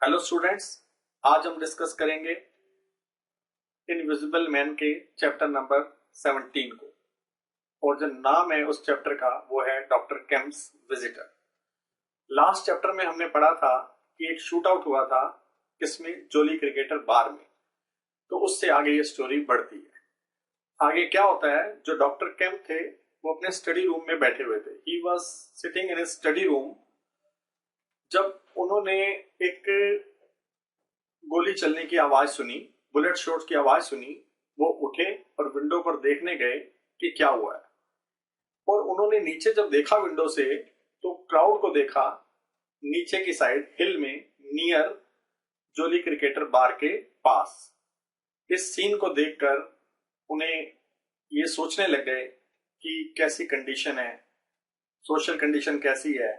Hello students, आज हम discuss करेंगे इनविजिबल मैन के चैप्टर नंबर 17 को। और जो नाम है उस चैप्टर का वो है doctor Kemps visitor. Last chapter में हमने पढ़ा था कि एक शूट आउट हुआ था किसमें, जोली क्रिकेटर बार में। तो उससे आगे ये स्टोरी बढ़ती है। आगे क्या होता है, जो डॉक्टर केम्प थे वो अपने स्टडी रूम में बैठे हुए थे। He was sitting in study room. जब उन्होंने एक गोली चलने की आवाज सुनी, बुलेट शॉट की आवाज सुनी, वो उठे और विंडो पर देखने गए कि क्या हुआ है। और उन्होंने नीचे जब देखा विंडो से तो क्राउड को देखा नीचे की साइड हिल में, नियर जोली क्रिकेटर बार के पास। इस सीन को देखकर उन्हें ये सोचने लग गए कि कैसी कंडीशन है, सोशल कंडीशन कैसी है,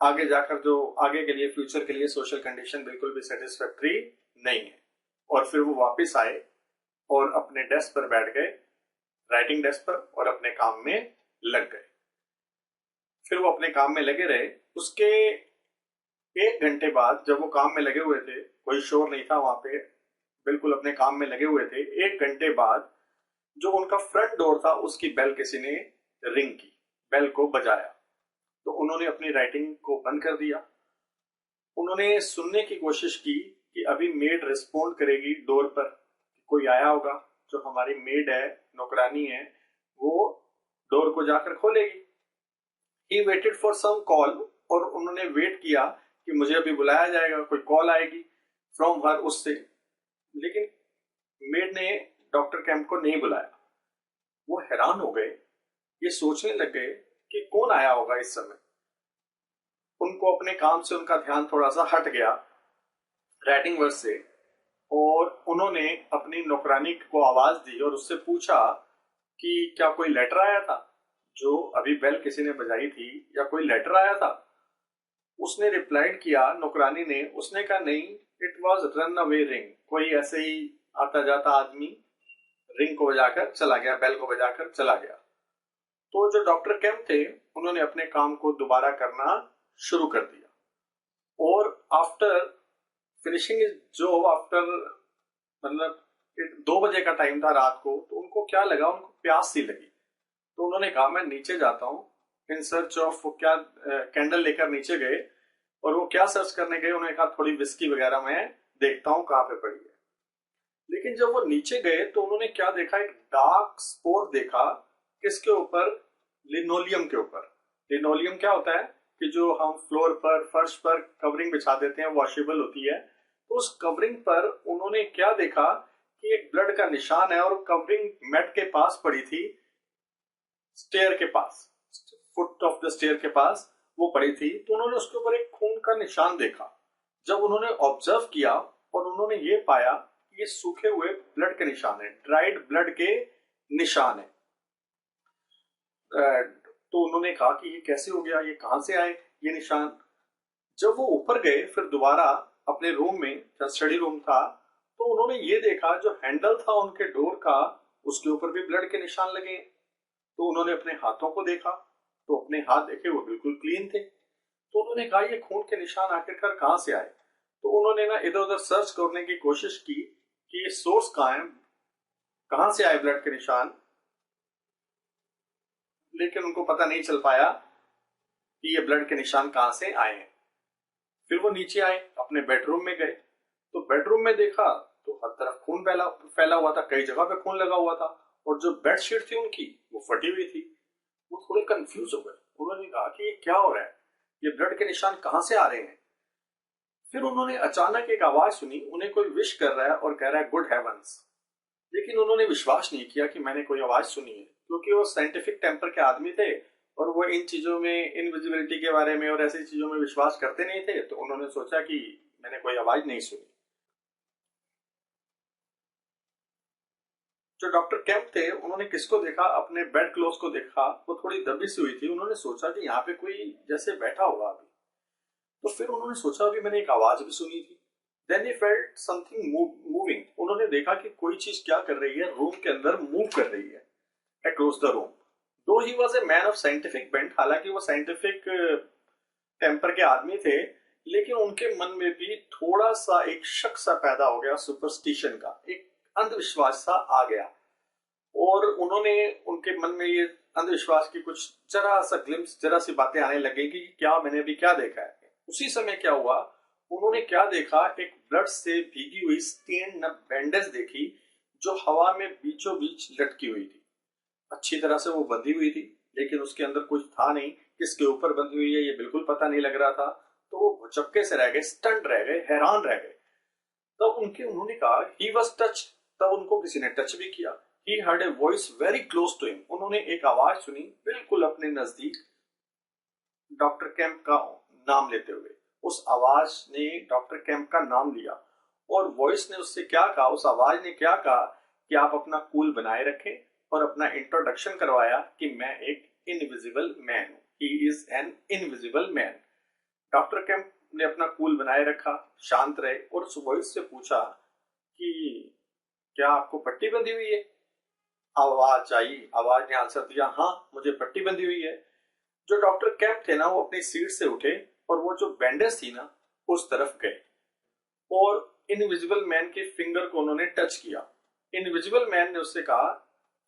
आगे जाकर जो आगे के लिए, फ्यूचर के लिए सोशल कंडीशन बिल्कुल भी सेटिस्फैक्टरी नहीं है। और फिर वो वापस आए और अपने डेस्क पर बैठ गए, राइटिंग डेस्क पर, और अपने काम में लग गए। फिर वो अपने काम में लगे रहे। उसके 1 घंटे बाद जब वो काम में लगे हुए थे, कोई शोर नहीं था वहां पे, बिल्कुल अपने काम में लगे हुए थे। 1 घंटे बाद जो उनका फ्रंट डोर था उसकी बेल किसी ने रिंग की, बेल को बजाया। तो उन्होंने अपनी राइटिंग को बंद कर दिया। उन्होंने सुनने की कोशिश की कि अभी मेड रिस्पोंड करेगी डोर पर, कोई आया होगा। जो हमारी मेड है, नौकरानी है, वो डोर को जाकर खोलेगी। He waited for some call, और उन्होंने वेट किया कि मुझे अभी बुलाया जाएगा, कोई कॉल आएगी फ्रॉम हर, उससे। लेकिन मेड ने डॉक्टर केम्प को नहीं बुलाया। वो हैरान हो गए, ये सोचने लग गए कि कौन आया होगा इस समय। उनको अपने काम से उनका ध्यान थोड़ा सा हट गया राइटिंग वर्क से, और उन्होंने अपनी नौकरानी को आवाज दी और उससे पूछा कि क्या कोई लेटर आया था, जो अभी बेल किसी ने बजाई थी, या कोई लेटर आया था। उसने रिप्लाइड किया, नौकरानी ने, उसने कहा नहीं, it was run away ring. कोई ऐसे ही आता जाता आदमी रिंग को बजाकर चला गया, बेल को बजाकर चला गया। तो जो डॉक्टर केम्प थे उन्होंने अपने काम को दोबारा करना शुरू कर दिया। और after finishing is job, after, मतलब 2 बजे का टाइम था रात को, तो उनको क्या लगा, उनको प्यास सी लगी। तो उन्होंने कहा मैं नीचे जाता हूँ इन सर्च ऑफ, क्या कैंडल लेकर नीचे गए। और वो क्या सर्च करने गए, उन्होंने कहा थोड़ी विस्की वगैरह मैं देखता हूँ कहाँ पे पड़ी है। लेकिन जब वो नीचे गए तो उन्होंने क्या देखा, एक डार्क स्पॉट देखा। किसके ऊपर? लिनोलियम के ऊपर। लिनोलियम क्या होता है कि जो हम फ्लोर पर, फर्श पर कवरिंग बिछा देते हैं, वॉशेबल होती है। तो उस कवरिंग पर उन्होंने क्या देखा कि एक ब्लड का निशान है, और कवरिंग मेट के पास पड़ी थी, स्टेयर के पास, फुट ऑफ द स्टेयर के पास वो पड़ी थी। तो उन्होंने उसके ऊपर एक खून का निशान देखा। जब उन्होंने ऑब्जर्व किया और उन्होंने ये पाया कि ये सूखे हुए ब्लड के निशान है, ड्राइड ब्लड के निशान है। तो उन्होंने कहा कि ये कैसे हो गया, ये कहां से आए ये निशान। जब वो ऊपर गए फिर दोबारा अपने रूम में, जहाँ स्टडी रूम था, तो उन्होंने ये देखा जो हैंडल था उनके डोर का, उसके ऊपर भी ब्लड के निशान लगे। तो उन्होंने अपने हाथों को देखा, तो अपने हाथ देखे वो बिल्कुल क्लीन थे। तो उन्होंने कहा ये खून के निशान आखिरकार कहां से आए। तो उन्होंने ना इधर उधर सर्च करने की कोशिश की कि ये सोर्स कहां है, कहां से आए ब्लड के निशान। लेकिन उनको पता नहीं चल पाया कि ये ब्लड के निशान कहां से आए हैं। फिर वो नीचे आए, अपने बेडरूम में गए। तो बेडरूम में देखा तो हर तरफ खून फैला हुआ था, कई जगह पे खून लगा हुआ था। और जो बेडशीट थी उनकी वो फटी हुई थी। वो थोड़े कंफ्यूज हो गए। उन्होंने कहा कि ये क्या हो रहा है, ये ब्लड के निशान कहां से आ रहे हैं। फिर उन्होंने अचानक एक आवाज सुनी, उन्हें कोई विश कर रहा है और कह रहा है गुड हेवंस। लेकिन उन्होंने विश्वास नहीं किया कि मैंने कोई आवाज सुनी है, क्योंकि वो साइंटिफिक टेम्पर के आदमी थे और वो इन चीजों में, इनविजिबिलिटी के बारे में और ऐसी चीजों में विश्वास करते नहीं थे। तो उन्होंने सोचा कि मैंने कोई आवाज नहीं सुनी। जो डॉक्टर केम्प थे उन्होंने किसको देखा, अपने बेड क्लोथ को देखा, वो थोड़ी दबी सी हुई थी। उन्होंने सोचा कि यहाँ पे कोई जैसे बैठा होगा अभी। तो फिर उन्होंने सोचा अभी मैंने एक आवाज भी सुनी थी। Then he felt something moving. उन्होंने देखा कि कोई चीज क्या कर रही है, रूम के अंदर मूव कर रही है across the room. Though he was a man of scientific bent, हालांकि वो साइंटिफिक टेम्पर के आदमी थे, लेकिन उनके मन में भी थोड़ा सा एक शक सा पैदा हो गया, सुपरस्टिशन का एक अंधविश्वास सा आ गया। और उन्होंने उनके मन में ये अंधविश्वास की कुछ जरा सा ग्लिम्स, जरा सी बातें आने लगी कि क्या मैंने अभी क्या देखा है। उसी समय क्या हुआ, उन्होंने क्या देखा, एक ब्लड से भीगी हुई स्टेन बैंडेज देखी जो हवा में बीचों बीच लटकी हुई थी। अच्छी तरह से वो बंधी हुई थी, लेकिन उसके अंदर कुछ था नहीं। किसके ऊपर बंधी हुई है ये बिल्कुल पता नहीं लग रहा था। तो वो भुचक्के से रह गए, स्टंट रह गए, हैरान रह गए। तब उन्होंने कहा ही वॉज टच। तब उनको किसी ने टच भी किया। He heard a voice very close to him. उन्होंने एक आवाज सुनी बिल्कुल अपने नजदीक, डॉक्टर कैंप का नाम लेते हुए। उस आवाज ने डॉक्टर कैंप का नाम लिया और वॉइस ने उससे क्या कहा, उस आवाज ने क्या कहा कि आप अपना कूल बनाए रखें, और अपना इंट्रोडक्शन करवाया कि मैं एक इनविजिबल मैन हूं। He is an invisible man. Doctor Kemp ने अपना कूल बनाए रखा, शांत रहे, और उस वॉइस से पूछा कि क्या आपको पट्टी बंधी हुई है। आवाज आई, आवाज ने आंसर दिया, हाँ मुझे पट्टी बंधी हुई है। जो डॉक्टर कैंप थे ना, वो अपनी सीट से उठे और वो जो बैंडेज थी ना उस तरफ गए और इनविजिबल मैन के फिंगर को उन्होंने टच किया। इनविजिबल मैन ने उससे कहा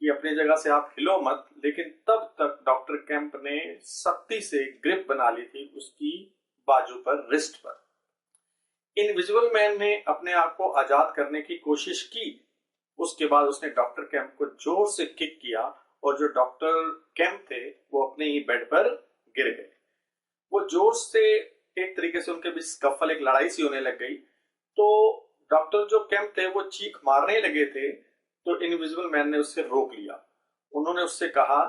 कि अपनी जगह से आप हिलो मत, लेकिन तब तक डॉक्टर कैंप ने सख्ती से ग्रिप बना ली थी उसकी बाजू पर, रिस्ट पर। इनविजिबल मैन ने अपने आप को आजाद करने की कोशिश की। उसके बाद उसने डॉक्टर कैंप को जोर से किक किया और जो डॉक्टर कैंप थे वो अपने ही बेड पर गिर गए। वो जोर से, एक तरीके से उनके बीच स्कफल, एक लड़ाई सी होने लग गई। तो डॉक्टर जो कैंप थे वो चीख मारने लगे थे, तो इनविजिबल मैन ने उससे रोक लिया। उन्होंने उससे कहा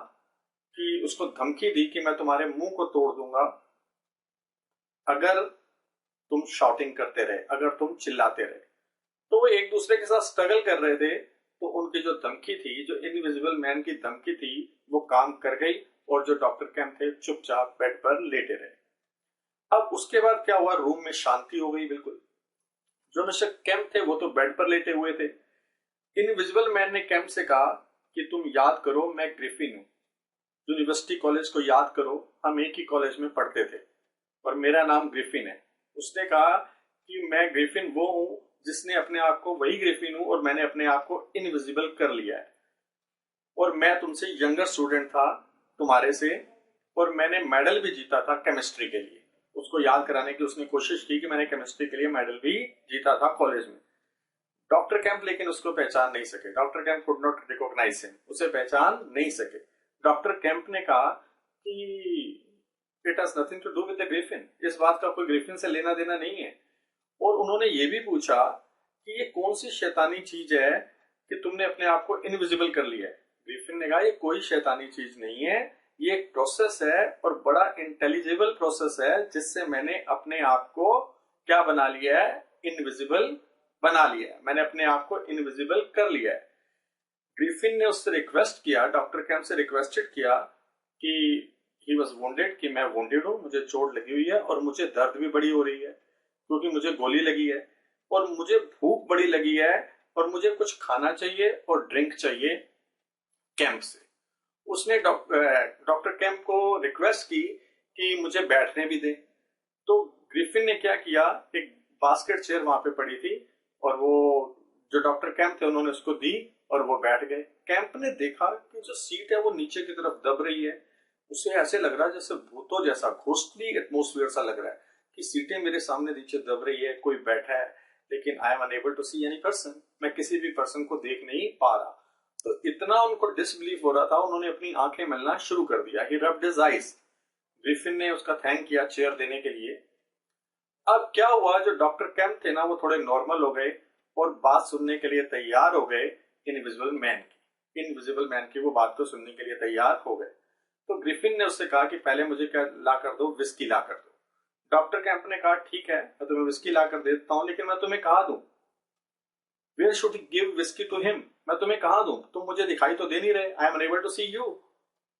कि, उसको धमकी दी कि मैं तुम्हारे मुंह को तोड़ दूंगा अगर तुम शॉटिंग करते रहे, अगर तुम चिल्लाते रहे। तो वो एक दूसरे के साथ स्ट्रगल कर रहे थे। तो उनकी जो धमकी थी, जो इनविजिबल मैन की धमकी थी, वो काम कर गई और जो डॉक्टर कैंप थे चुपचाप बेड पर लेटे रहे। अब उसके बाद क्या हुआ, रूम में शांति हो गई बिल्कुल। जो मिस्टर कैंप थे वो तो बेड पर लेटे हुए थे। इनविजिबल मैन ने कैंप से कहा कि तुम याद करो मैं ग्रिफिन हूं, यूनिवर्सिटी कॉलेज को याद करो, हम एक ही कॉलेज में पढ़ते थे और मेरा नाम ग्रिफिन है। उसने कहा कि मैं ग्रिफिन वो हूं जिसने अपने आप को, वही ग्रिफिन हूं और मैंने अपने आप को इनविजिबल कर लिया है, और मैं तुमसे यंगर स्टूडेंट था तुम्हारे से, और मैंने मेडल भी जीता था केमिस्ट्री के लिए। उसको याद कराने की उसने कोशिश की कि मैंने केमिस्ट्री के लिए मेडल भी जीता था कॉलेज में। डॉक्टर कैंप लेकिन उसको पहचान नहीं सके। Doctor Kemp could not recognise him, उसे पहचान नहीं सके। डॉक्टर कैंप ने कहा कि it has nothing to do with the Griffin, इस बात का कोई ग्रिफिन से लेना देना नहीं है। और उन्होंने ये भी पूछा कि ये कौन सी शैतानी चीज है कि तुमने अपने आप को इनविजिबल कर लिया है। ग्रिफिन ने कहा ये कोई शैतानी चीज नहीं है, ये एक प्रोसेस है और बड़ा इंटेलिजिबल प्रोसेस है जिससे मैंने अपने आप को क्या बना लिया है, इनविजिबल बना लिया है। मैंने अपने आप को इनविजिबल कर लिया है। ग्रिफिन ने उससे रिक्वेस्ट किया, डॉक्टर कैंप से रिक्वेस्टेड किया कि ही वॉज वोंडेड, कि मैं वोंडेड हूं, मुझे चोट लगी हुई है और मुझे दर्द भी बड़ी हो रही है क्योंकि मुझे गोली लगी है, और मुझे भूख बड़ी लगी है और मुझे कुछ खाना चाहिए और ड्रिंक चाहिए कैंप से। उसने डॉक्टर कैंप को रिक्वेस्ट की कि मुझे बैठने भी दे। तो ग्रिफिन ने क्या किया, एक बास्केट चेयर वहां पे पड़ी थी और वो जो डॉक्टर कैंप थे उन्होंने उसको दी और वो बैठ गए। कैंप ने देखा कि जो सीट है वो नीचे की तरफ दब रही है। उसे ऐसे लग रहा है जैसे भूतों जैसा, घोस्टली एटमोस्फियर सा लग रहा है कि सीटें मेरे सामने नीचे दब रही है, कोई बैठा है, लेकिन I am unable to see any person, मैं किसी भी पर्सन को देख नहीं पा रहा। तो इतना उनको डिसबिलीफ हो रहा था, उन्होंने अपनी आंखें मलना शुरू कर दिया। ही रब्ड हिज आईज। ग्रिफिन ने उसका थैंक किया चेयर देने के लिए। अब क्या हुआ, जो डॉक्टर कैंप थे ना वो थोड़े नॉर्मल हो गए और बात सुनने के लिए तैयार हो गए इनविजिबल मैन की। इनविजिबल मैन की वो बात को सुनने के लिए तैयार हो गए। तो ग्रिफिन ने उससे कहा कि पहले मुझे क्या ला कर दो, विस्की ला कर दो। डॉक्टर कैंप ने कहा ठीक है मैं तुम्हें विस्की ला कर देता हूं, लेकिन मैं तुम्हें कहा दूं, where should give whisky to him, मैं तुम्हें कहा दूं, तुम मुझे दिखाई तो दे नहीं रहे, I am unable to see you,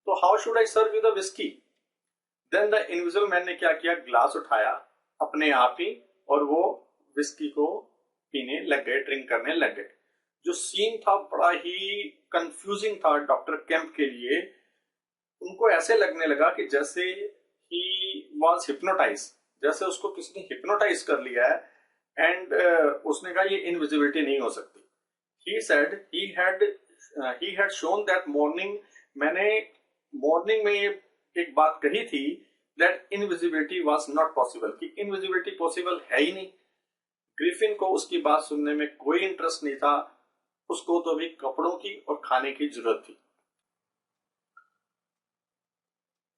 तो how should I serve you the whisky. Then the invisible man ने क्या किया, ग्लास उठाया अपने आप ही और वो विस्की को पीने लग गए, ड्रिंक करने लग गए। जो सीन था बड़ा ही कंफ्यूजिंग था डॉक्टर कैंप के लिए। उनको ऐसे लगने लगा कि जैसे ही वॉज हिप्नोटाइज, जैसे उसको किसी ने हिप्नोटाइज कर लिया है एंड उसने कहा ये इनविजिबिलिटी नहीं हो सकती। He said he had shown that morning, मैंने मॉर्निंग में ये एक बात कही थी that invisibility was not possible, कि इनविजिबिलिटी पॉसिबल है ही नहीं। ग्रिफिन को उसकी बात सुनने में कोई इंटरेस्ट नहीं था, उसको तो अभी कपड़ों की और खाने की जरूरत थी।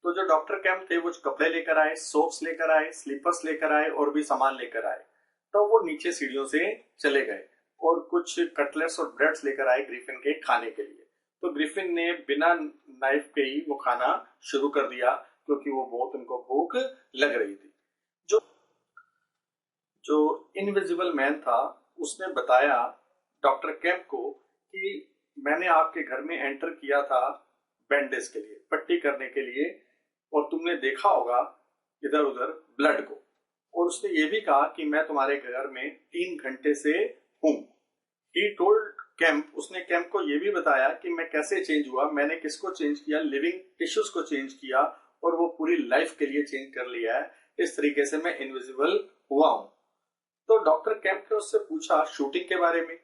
तो जो डॉक्टर कैम्प थे वो कपड़े लेकर आए, सोप्स लेकर आए, स्लीपर्स लेकर आए और भी सामान लेकर आए। तो वो नीचे सीढ़ियों से चले गए और कुछ कटलेट्स और ब्रेड्स लेकर आए ग्रिफिन के खाने के लिए। तो ग्रिफिन ने बिना नाइफ के ही वो खाना शुरू कर दिया क्योंकि वो बहुत उनको भूख लग रही थी। जो जो इनविजिबल मैन था उसने बताया डॉक्टर कैम्प को कि मैंने आपके घर में एंटर किया था बैंडेज के लिए, पट्टी करने के लिए, और तुमने देखा होगा इधर उधर ब्लड को, और उसने ये भी कहा कि मैं तुम्हारे घर में 3 घंटे से हूं। ही टोल्ड कैम्प, उसने कैम्प को ये भी बताया कि मैं कैसे चेंज हुआ, मैंने किसको चेंज किया, लिविंग टिश्यूज को चेंज किया और वो पूरी लाइफ के लिए चेंज कर लिया है। इस तरीके से मैं इनविजिबल हुआ हूं। तो डॉक्टर कैम्प ने उससे पूछा शूटिंग के बारे में।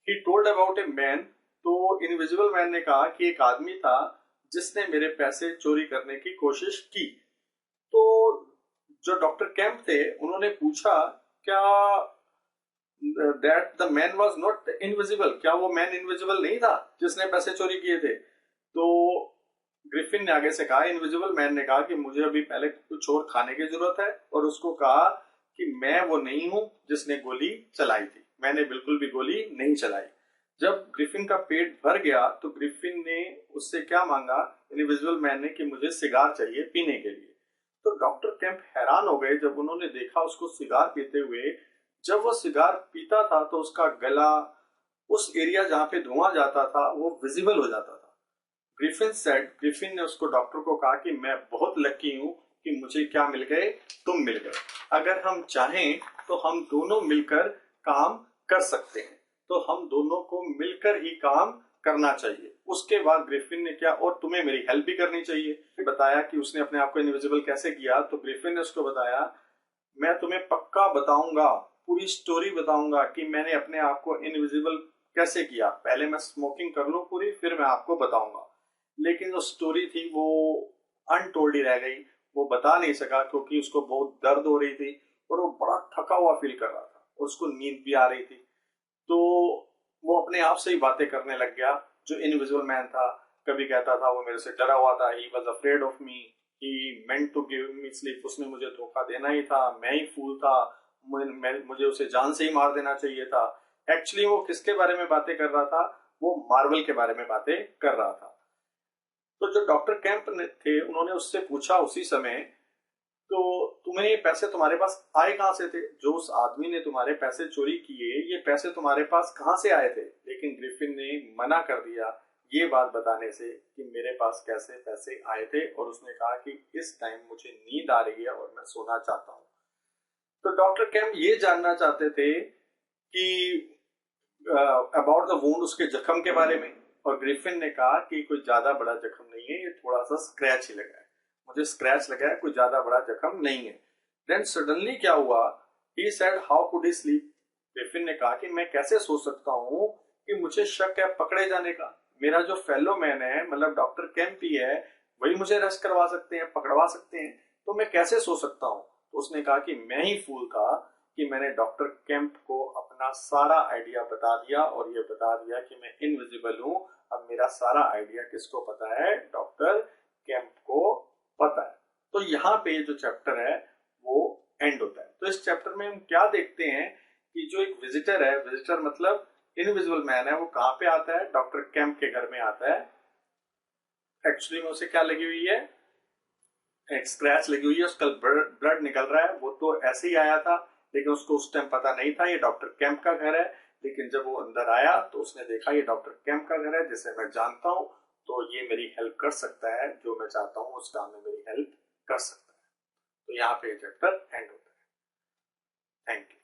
He told about a man, तो इनविजिबल मैन ने कहा कि एक आदमी था जिसने मेरे पैसे चोरी करने की कोशिश की। तो जो डॉक्टर कैम्प थे उन्होंने पूछा क्या that the man was not invisible, क्या वो मैन इनविजिबल नहीं था जिसने पैसे चोरी किए थे? तो ग्रिफिन ने आगे से कहा, इनविजिबल मैन ने कहा कि मुझे अभी पहले कुछ और खाने की जरूरत है, और उसको कहा कि मैं वो नहीं हूं जिसने गोली चलाई थी, मैंने बिल्कुल भी गोली नहीं चलाई। जब ग्रिफिन का पेट भर गया तो ग्रिफिन ने उससे क्या मांगा, इनविजिबल मैन ने, कि मुझे सिगार चाहिए पीने के लिए। तो डॉक्टर कैम्प हैरान हो गए जब उन्होंने देखा उसको सिगार पीते हुए। जब वो सिगार पीता था तो उसका गला, उस एरिया जहां पे धुआं जाता था, वो विजिबल हो जाता था। ग्रिफिन ने उसको, डॉक्टर को कहा कि मैं बहुत लकी हूं कि मुझे क्या मिल गए, तुम मिल गए। अगर हम चाहें तो हम दोनों मिलकर काम कर सकते हैं, तो हम दोनों को मिलकर ही काम करना चाहिए। उसके बाद ग्रिफिन ने क्या, और तुम्हें मेरी हेल्प भी करनी चाहिए। बताया कि उसने अपने आप को इनविजिबल कैसे किया। तो ग्रिफिन ने उसको बताया, मैं तुम्हें पक्का बताऊंगा, पूरी स्टोरी बताऊंगा कि मैंने अपने आप को इनविजिबल कैसे किया। पहले मैं स्मोकिंग कर लूं पूरी, फिर मैं आपको बताऊंगा। लेकिन जो स्टोरी थी वो अनटोल्ड ही रह गई, वो बता नहीं सका क्योंकि उसको बहुत दर्द हो रही थी और वो बड़ा थका हुआ फील कर रहा था और उसको नींद भी आ रही थी। तो वो अपने आप से ही बातें करने लग गया। जो इनविजिबल मैन था कभी कहता था वो मेरे से डरा हुआ था, he was afraid of me, he meant to give me sleep, उसने मुझे धोखा देना ही था, मैं ही फूल था, मुझे उसे जान से ही मार देना चाहिए था। एक्चुअली वो किसके बारे में बातें कर रहा था, वो मार्वल के बारे में बातें कर रहा था। तो जो डॉक्टर कैंप थे उन्होंने उससे पूछा उसी समय, तो तुम्हें ये पैसे तुम्हारे पास आए कहां से थे? जो उस आदमी ने तुम्हारे पैसे चोरी किए, ये पैसे तुम्हारे पास कहां से आए थे? लेकिन ग्रिफिन ने मना कर दिया ये बात बताने से कि मेरे पास कैसे पैसे आए थे, और उसने कहा कि इस टाइम मुझे नींद आ रही है और मैं सोना चाहता हूं। तो डॉक्टर कैम्प ये जानना चाहते थे कि अबाउट द वुंड, उसके जख्म के बारे में, और ग्रिफिन ने कहा कि कोई ज्यादा बड़ा जख्म नहीं है, ये थोड़ा सा स्क्रैच ही लगा है, मुझे स्क्रैच लगा है, कोई ज्यादा बड़ा जख्म नहीं है। देन सडनली क्या हुआ, he said how could he sleep, Griffin ने कहा कि मैं कैसे सो सकता हूँ कि मुझे शक है पकड़े जाने का, मेरा जो फेलो मैन है, मतलब डॉक्टर कैम्प ही है, वही मुझे रेस्ट करवा सकते हैं, पकड़वा सकते हैं, तो मैं कैसे सो सकता हूँ? तो उसने कहा कि मैं ही फूल था कि मैंने डॉक्टर कैम्प को अपना सारा आइडिया बता दिया और ये बता दिया कि मैं इनविजिबल हूं। अब मेरा सारा आइडिया किसको पता है? डॉक्टर कैम्प को पता है। तो यहाँ पे जो चैप्टर है वो एंड होता है। तो इस चैप्टर में हम क्या देखते हैं कि जो एक विजिटर है, विजिटर मतलब इनविजिबल मैन है, वो कहाँ पे आता है? डॉक्टर कैम्प के घर में आता है। एक्चुअली में उसे क्या लगी हुई है? एक स्क्रैच लगी हुई है, उसका ब्लड निकल रहा है। वो तो ऐसे ही आया था लेकिन उसको उस टाइम पता नहीं था ये डॉक्टर कैम्प का घर है। लेकिन जब वो अंदर आया तो उसने देखा ये डॉक्टर कैम्प का घर है जिसे मैं जानता हूँ, तो ये मेरी हेल्प कर सकता है, जो मैं चाहता हूँ उस काम में मेरी हेल्प कर सकता है। तो यहाँ पे चैप्टर एंड होता है। Thank you.